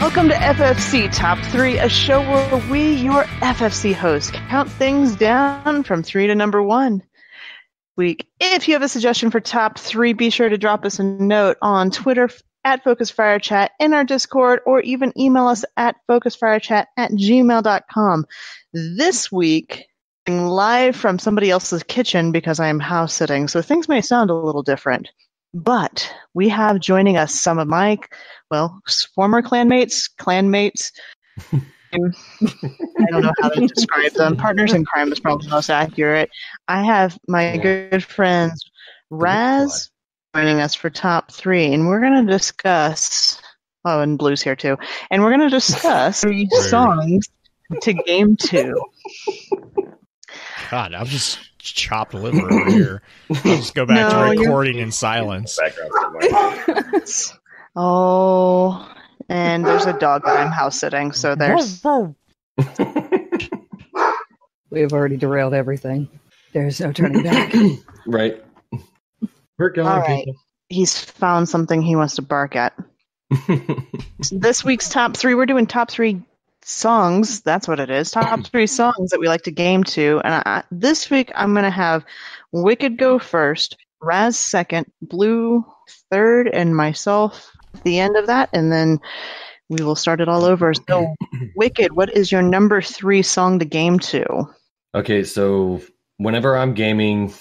Welcome to FFC Top 3, a show where we, your FFC hosts, count things down from 3 to number 1. If you have a suggestion for Top 3, be sure to drop us a note on Twitter at FocusFireChat, in our Discord, or even email us at focusfirechat@gmail.com. This week, live from somebody else's kitchen because I am house sitting, so things may sound a little different. But we have joining us some of my, former clanmates. I don't know how to describe them. Partners in crime is probably the most accurate. I have my good friends Raz joining us for Top 3, and we're going to discuss, and Blue's here too, and we're going to discuss 3 songs to Game 2. God, I'm just chopped liver over here. I'll just go back to recording in silence. Oh, and there's a dog that I'm house sitting, so there's... We've already derailed everything. There's no turning back. Right. We're going, people. He's found something he wants to bark at. This week's Top 3, we're doing Top 3 songs. That's what it is. Top 3 songs that we like to game to. And this week, I'm going to have Wykid go first, Raz second, Blue third, and myself at the end of that. And then we will start it all over. So, Wykid, what is your number 3 song to game to? Okay, so whenever I'm gaming,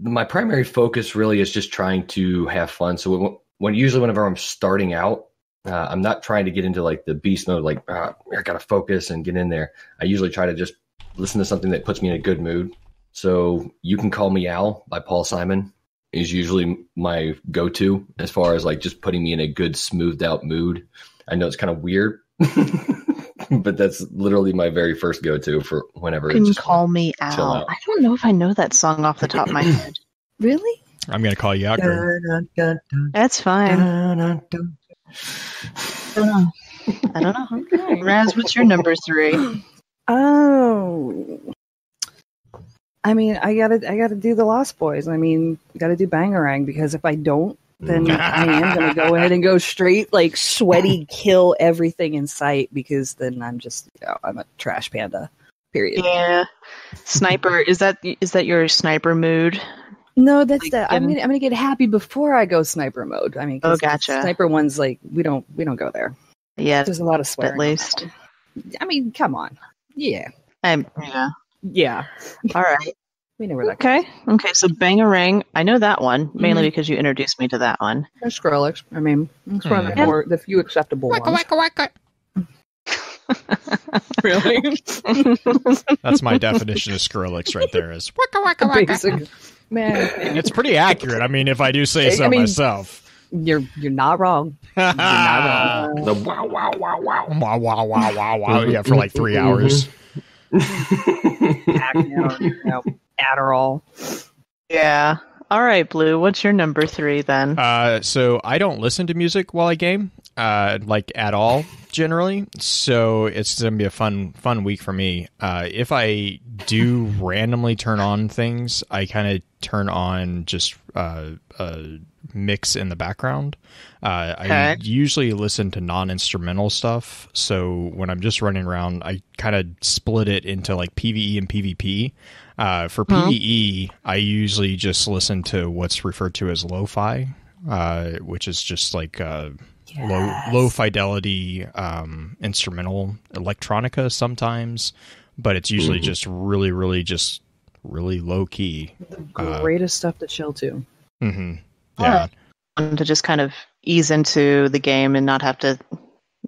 my primary focus really is just trying to have fun. So whenever I'm starting out, I'm not trying to get into like the beast mode, like I gotta focus and get in there. I usually try to just listen to something that puts me in a good mood. So You Can Call Me Al by Paul Simon is usually my go-to as far as like just putting me in a good, smoothed out mood. I know it's kind of weird, but that's literally my very first go-to for whenever. You Can Call Me Al. I don't know if I know that song off the top of my head. Really? I'm gonna call you out, girl. That's fine. I don't know. Okay. Raz, what's your number 3? Oh, I mean, I gotta do the Lost Boys. I mean, gotta do Bangarang, because if I don't, then I am gonna go ahead and go straight like sweaty, kill everything in sight, because then I'm just, I'm a trash panda. Period. Yeah. Sniper, is that your sniper mood? No, that's that. I'm gonna get happy before I go sniper mode. I mean, gotcha. Sniper one's like we don't go there. Yeah, there's a lot of swearing. At least. I mean, come on. Yeah. Yeah. All right. We know where that goes. Okay. So Bangarang, I know that one mainly because you introduced me to that one. There's Skrillex. I mean, it's one of the few acceptable ones. Waka. Really? That's my definition of Skrillex right there. Is waka. Basic. Man, it's pretty accurate. I mean, if I do say so myself. You're not wrong. You're not wrong. The wow. Wow. Yeah, for like 3 hours. Adderall. Yeah. All right, Blue. What's your number 3 then? So I don't listen to music while I game, like at all, generally. So it's gonna be a fun week for me. If I do randomly turn on things, I kind of turn on just a mix in the background. I usually listen to non-instrumental stuff. So when I'm just running around, I kind of split it into like PvE and PvP. For PvE, I usually just listen to what's referred to as lo-fi, which is just like low fidelity instrumental electronica sometimes, but it's usually just really low key. The greatest stuff to chill to. Mm-hmm. Yeah. To just kind of ease into the game and not have to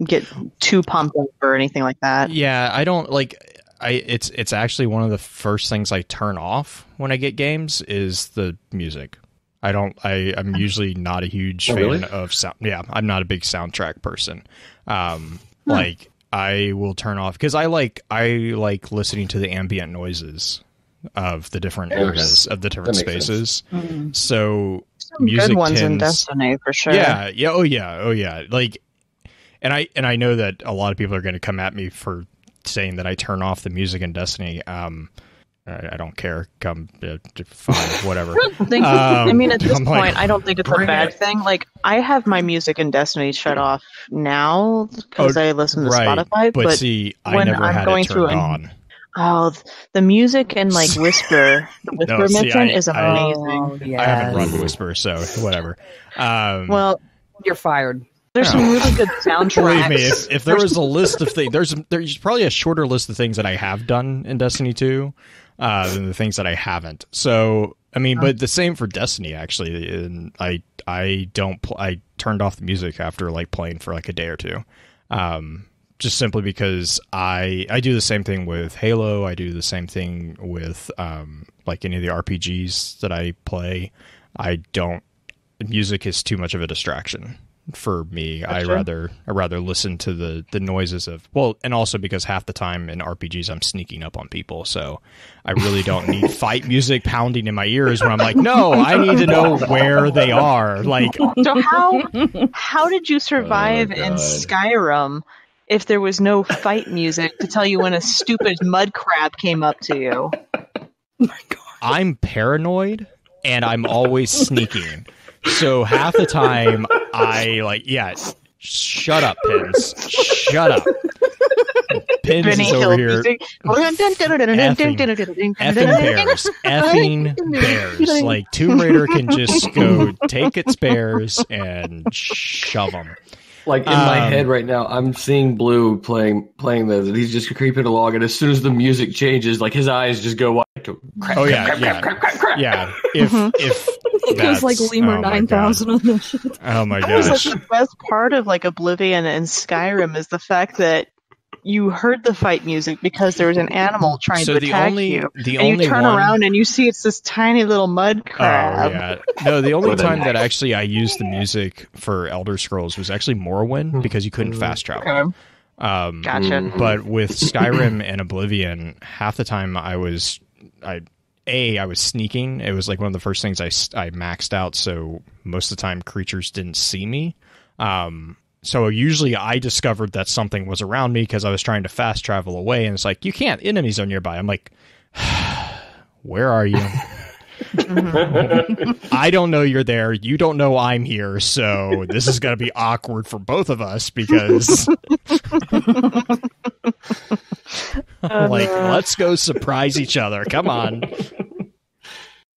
get too pumped up or anything like that. Yeah, I don't like. It's actually one of the first things I turn off when I get games is the music. I'm usually not a huge fan of sound. Yeah, I'm not a big soundtrack person. Like I will turn off because I like listening to the ambient noises of the different areas of the different spaces. Mm-hmm. So some music good ones in Destiny for sure. Yeah. Oh yeah. Like, and I know that a lot of people are going to come at me for saying that I turn off the music in Destiny. I don't care. Come, fine, whatever. I mean, at this I'm like, point, I don't think it's a bad thing. Like, I have my music in Destiny shut off now because I listen to Spotify. But see, I when never I'm had going it turned through on. Oh, the music and like Whisper, the Whisper mission is amazing. Yes. I haven't run Whisper, so whatever. Well, You're fired. there's some really good soundtracks. Believe me, if there was a list of things, there's probably a shorter list of things that I have done in Destiny 2 than the things that I haven't. So, I mean, but the same for Destiny actually. And I turned off the music after like playing for like a day or two. Just simply because I do the same thing with Halo. I do the same thing with like any of the RPGs that I play. Music is too much of a distraction for me. I rather listen to the noises of, and also because half the time in RPGs I'm sneaking up on people, so I really don't need fight music pounding in my ears when I'm like, no, I need to know where they are. Like, so how did you survive in Skyrim if there was no fight music to tell you when a stupid mud crab came up to you? Oh my God. I'm paranoid and I'm always sneaking. So half the time shut up, Pins. Shut up. Pins is over here. Effing bears. Like, Tomb Raider can just go take its bears and shove them. Like, in my head right now, I'm seeing Blue playing this, and he's just creeping along, and as soon as the music changes, like, his eyes just go like, crap. Yeah. If it goes like Lemur 9000 on this shit. Oh my That was gosh. like the best part of like Oblivion and Skyrim is the fact that you heard the fight music because there was an animal trying to attack you. And you turn around and you see it's this tiny little mud crab. Oh, yeah. No, the only time that actually I used the music for Elder Scrolls was actually Morrowind because you couldn't fast travel. Gotcha. But with Skyrim and Oblivion, half the time I was sneaking. It was like one of the first things I maxed out, so most of the time creatures didn't see me. So usually I discovered that something was around me because I was trying to fast travel away, and it's like, you can't, enemies are nearby. I'm like, where are you? I don't know you're there. You don't know I'm here. So this is going to be awkward for both of us because like, let's go surprise each other. Come on.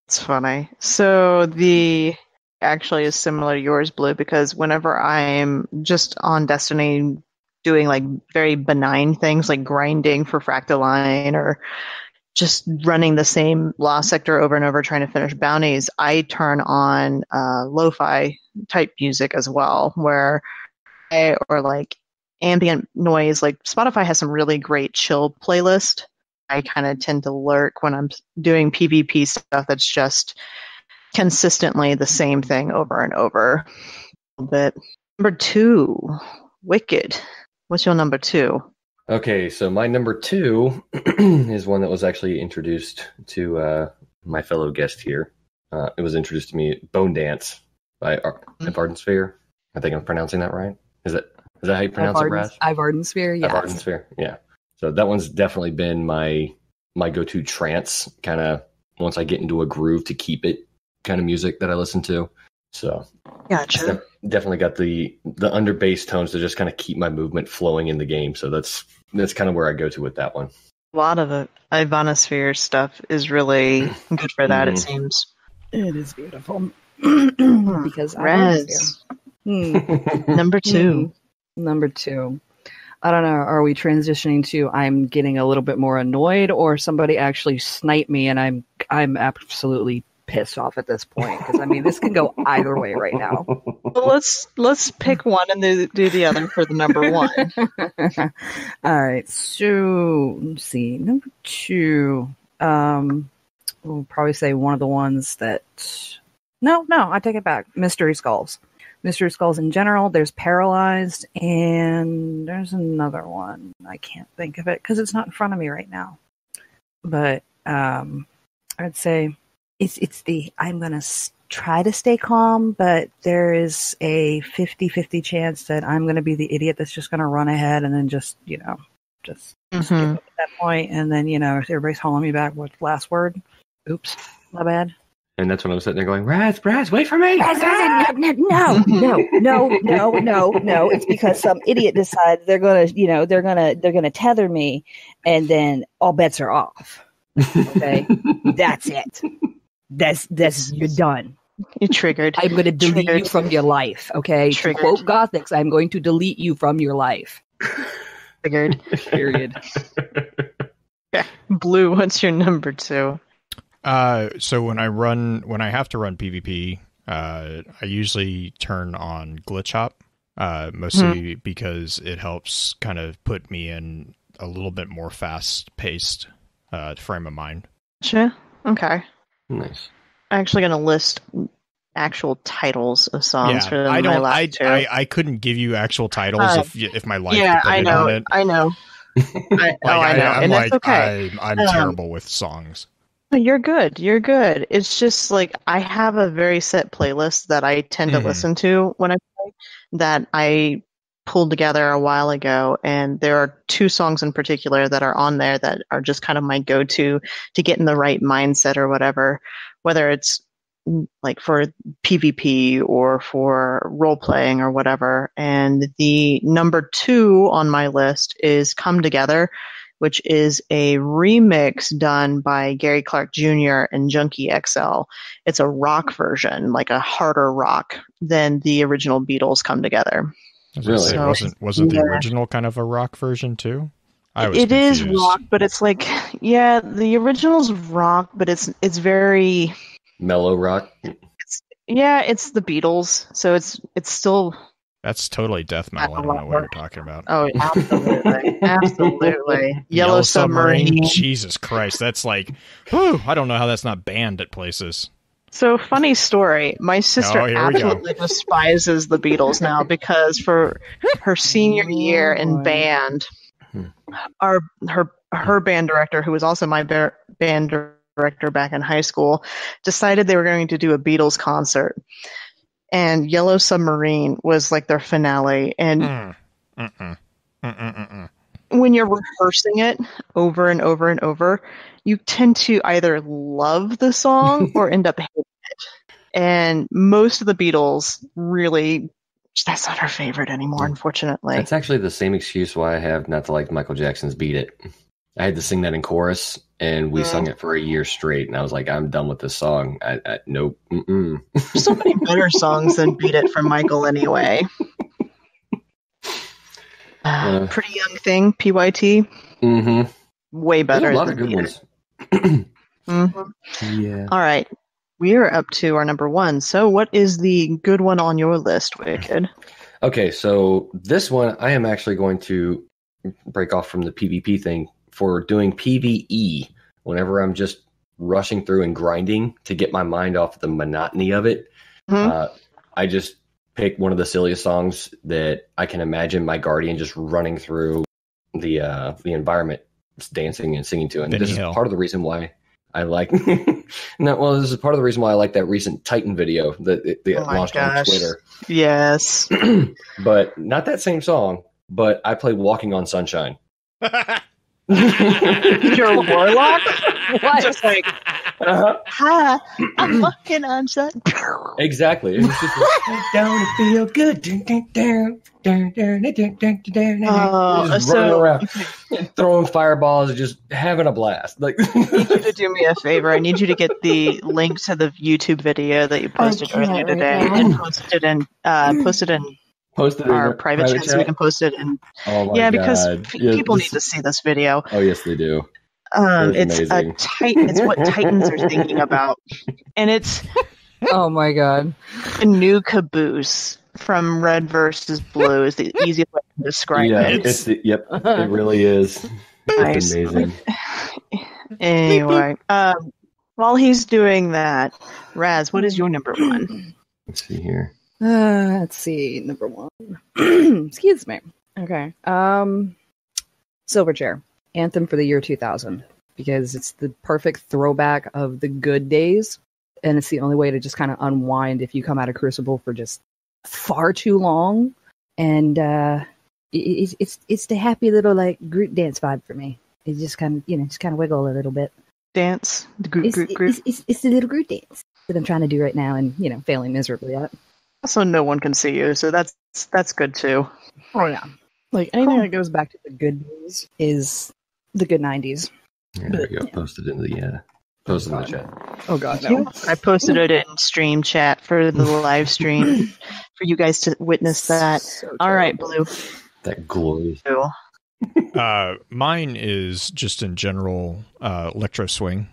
It's funny. So the actually is similar to yours, Blue, because whenever I'm just on Destiny doing like very benign things like grinding for Fractaline or just running the same lost sector over and over trying to finish bounties, I turn on lo-fi type music as well, or like ambient noise. Like Spotify has some really great chill playlist. I kind of tend to lurk when I'm doing PvP stuff that's just consistently the same thing over and over. But number 2, Wykid. What's your number 2? Okay, so my number 2 is one that was actually introduced to my fellow guest here. It was introduced to me, Bone Dance by Vardensphere. I think I'm pronouncing that right. Is that how you pronounce it, Raz? Vardensphere, yeah. Vardensphere, yeah. So that one's definitely been my go-to trance kind of once I get into a groove to keep it kind of music that I listen to. So Gotcha. Definitely got the under bass tones to just kind of keep my movement flowing in the game. So that's kind of where I go to with that one. A lot of the Ivanosphere stuff is really good for that, it seems. It is beautiful. Because Raz. Number 2. Number 2. I don't know, are we transitioning to I'm getting a little bit more annoyed, or somebody actually sniped me and I'm absolutely pissed off at this point? Because I mean, this can go either way right now. Well, let's pick one and do the other for the number 1. All right, so let's see. Number 2. We'll probably say one of the ones that. No, I take it back. Mystery Skulls. Mystery Skulls in general. There's Paralyzed, and there's another one. I can't think of it because it's not in front of me right now. But I'd say it's the I'm going to try to stay calm, but there is a 50-50 chance that I'm going to be the idiot that's just going to run ahead and then just, Just Mhm. skip up at that point, and then if everybody's calling me back, what's the last word? Oops, my bad. And that's when I'm sitting there going, Raz, wait for me. No. It's because some idiot decides they're gonna tether me, and then all bets are off. Okay, that's it. That's you're done. You triggered. I'm going to delete you from your life. Okay, to quote Gothics, I'm going to delete you from your life. Triggered. Period. Okay. Blue, what's your number 2? So when I have to run PvP, I usually turn on Glitch Hop, mostly because it helps kind of put me in a little bit more fast-paced frame of mind. Gotcha. Okay. Nice. I'm actually going to list actual titles of songs for I my last 2. I couldn't give you actual titles if my life I depended know. on it. I know. I know. I'm And that's okay. I'm terrible with songs. You're good. You're good. It's just like I have a very set playlist that I tend to listen to when I play that I pulled together a while ago, and there are 2 songs in particular that are on there that are just kind of my go-to to get in the right mindset or whatever, whether it's like for PvP or for role-playing or whatever. And the number 2 on my list is Come Together, which is a remix done by Gary Clark Jr. and Junkie XL. It's a rock version, like a harder rock than the original Beatles Come Together. Really? So, wasn't the original kind of a rock version too? It is rock, but it's like, the original's rock, but it's very mellow rock. It's the Beatles, so it's still. That's totally death metal. I don't know what you're talking about. Oh, absolutely. Absolutely. Yellow Submarine. Jesus Christ. That's like, whew, I don't know how that's not banned at places. So, funny story. My sister absolutely despises the Beatles now because for her senior year in band, her band director, who was also my band director back in high school, decided they were going to do a Beatles concert. And Yellow Submarine was like their finale. And when you're rehearsing it over and over and over, you tend to either love the song or end up hating it. And most of the Beatles really, that's not our favorite anymore, unfortunately. That's actually the same excuse why I have not to like Michael Jackson's Beat It. I had to sing that in chorus, and we sung it for a year straight, and I was like, I'm done with this song. Nope. There's so many better songs than Beat It from Michael anyway. Pretty Young Thing, PYT. Way better. There's a lot of good ones. Yeah. All right. We are up to our number 1. So what is the good one on your list, Wykid? Okay, so this one I am actually going to break off from the PvP thing for doing PvE whenever I'm just rushing through and grinding to get my mind off the monotony of it. I just pick one of the silliest songs that I can imagine my guardian just running through the environment, just dancing and singing to. And this is part of the reason why I like. This is part of the reason why I like that recent Titan video that launched on Twitter. Yes, but not that same song. But I play Walking on Sunshine. You're a warlock? What? Just like, hi, I'm walking on sunshine. Exactly. It's just like, down to feel good. Just running around, throwing fireballs, and just having a blast. Like, I need you to do me a favor. I need you to get the link to the YouTube video that you posted earlier today and post it in our private chat so we can post it. And because people need to see this video. Oh yes, they do. It's amazing. It's what Titans are thinking about, and it's oh my god, a new caboose from Red versus Blue is the easiest way to describe it. It really is. Nice. It's amazing. Anyway, while he's doing that, Raz, what is your number 1? Let's see here. Let's see, number 1. Excuse me. Okay. Silverchair, Anthem for the year 2000, because it's the perfect throwback of the good days, and it's the only way to just kind of unwind if you come out of Crucible for just far too long. And it's the happy little like Groot dance vibe for me. It's just kind of just kind of wiggle a little bit. Dance, the Groot. It's the little Groot dance that I'm trying to do right now, and failing miserably at. Also, no one can see you, so that's good too. Oh yeah, like anything that goes back to the good days is the good 90s. Yeah, there we go. Posted in the chat. Oh god, no. I posted it in stream chat for the live stream for you guys to witness that. So All right, Blue. That glory. Mine is just in general electro swing,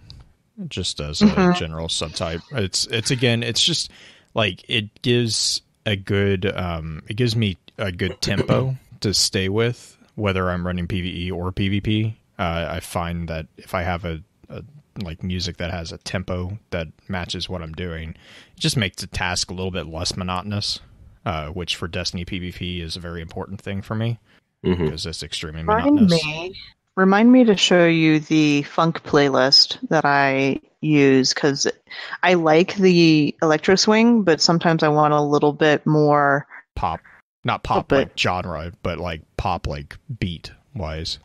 just as a general subtype. It's just like it gives me a good tempo to stay with, whether I'm running PvE or PvP. I find that if I have a like music that has a tempo that matches what I'm doing, it just makes the task a little bit less monotonous, which for Destiny PvP is a very important thing for me. Because it's extremely monotonous. Remind me to show you the funk playlist that I use, because I like the electro swing, but sometimes I want a little bit more pop. Not pop like genre, but like pop like beat wise.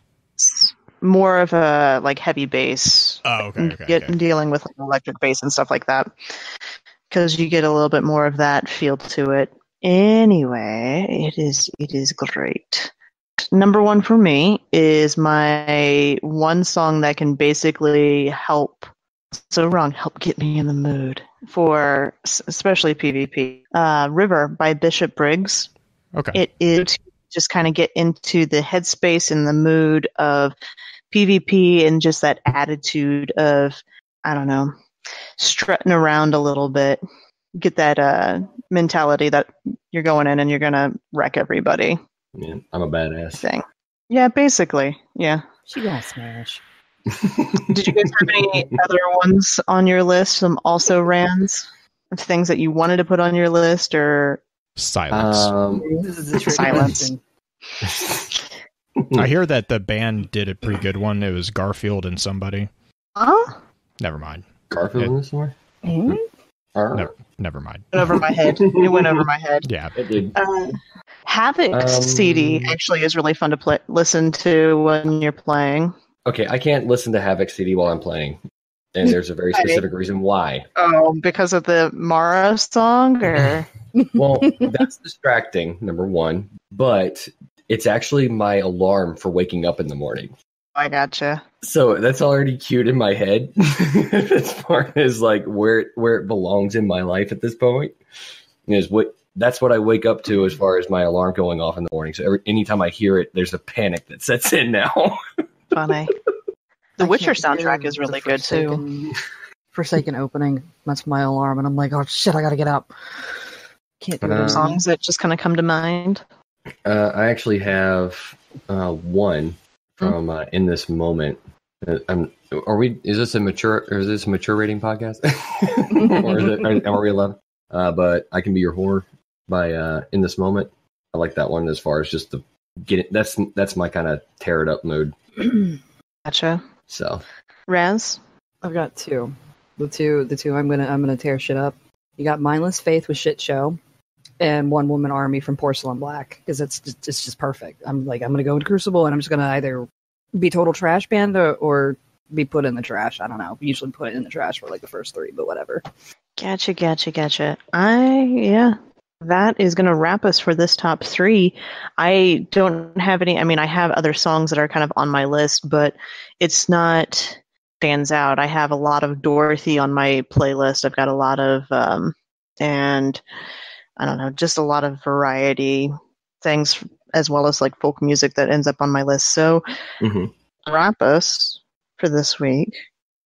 More of a like heavy bass. Oh, okay. Dealing with like, electric bass and stuff like that, because you get a little bit more of that feel to it. Anyway, it is great. Number one for me is my one song that can basically help get me in the mood for especially PvP. River by Bishop Briggs. Okay. It is just kind of get into the headspace and the mood of PvP and just that attitude of, I don't know, strutting around a little bit. Get that mentality that you're going in and you're going to wreck everybody. Yeah, I'm a badass. Thing. Yeah, basically. Yeah. She gonna smash. Did you guys have any other ones on your list? Some also rans? Things that you wanted to put on your list, or silence? This is a tricky silence. I hear that the band did a pretty good one. It was Garfield and somebody. Never mind. Garfield in this somewhere? Never mind. It went over my head. It went over my head. Yeah, it did. Havoc CD actually is really fun to listen to when you're playing. Okay, I can't listen to Havoc CD while I'm playing, and there's a very specific reason why. Oh, because of the Mara song, or? Well, that's distracting, number one, but it's actually my alarm for waking up in the morning. I gotcha. So that's already cued in my head as far as like where it belongs in my life at this point. That's what I wake up to as far as my alarm going off in the morning. So anytime I hear it, there's a panic that sets in now. Funny. The Witcher soundtrack is really good too. Forsaken opening. That's my alarm, and I'm like, oh shit, I gotta get up. Can't do those songs that just kind of come to mind. I actually have one from In This Moment. Is this a mature rating podcast? Or are we allowed? But I Can Be Your Whore by In This Moment. I like that one as far as just that's my kind of tear it up mood. Gotcha. So, Raz? I've got two. The two I'm gonna tear shit up. You got Mindless Faith with Shit Show, and One Woman Army from Porcelain Black, because it's just perfect. I'm gonna go into Crucible and I'm just gonna either be total trash band or be put in the trash. I don't know. Usually put it in the trash for like the first three, but whatever. Gotcha. That is going to wrap us for this top three. I don't have any. I mean, I have other songs that are kind of on my list, but it's not stands out. I have a lot of Dorothy on my playlist. I've got a lot of, and I don't know, just a lot of variety things, as well as like folk music that ends up on my list. So, wrap us for this week.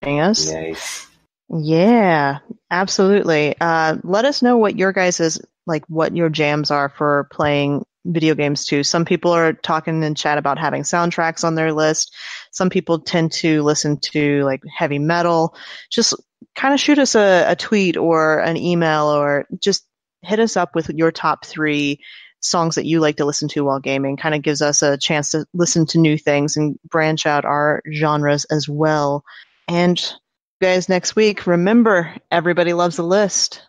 Yes. Nice. Yeah, absolutely. Let us know what your guys' what your jams are for playing video games too. Some people are talking in chat about having soundtracks on their list. Some people tend to listen to like heavy metal. Just kind of shoot us a tweet or an email, or just hit us up with your top three songs that you like to listen to while gaming. Kind of gives us a chance to listen to new things and branch out our genres as well. And guys, next week, remember, everybody loves a list.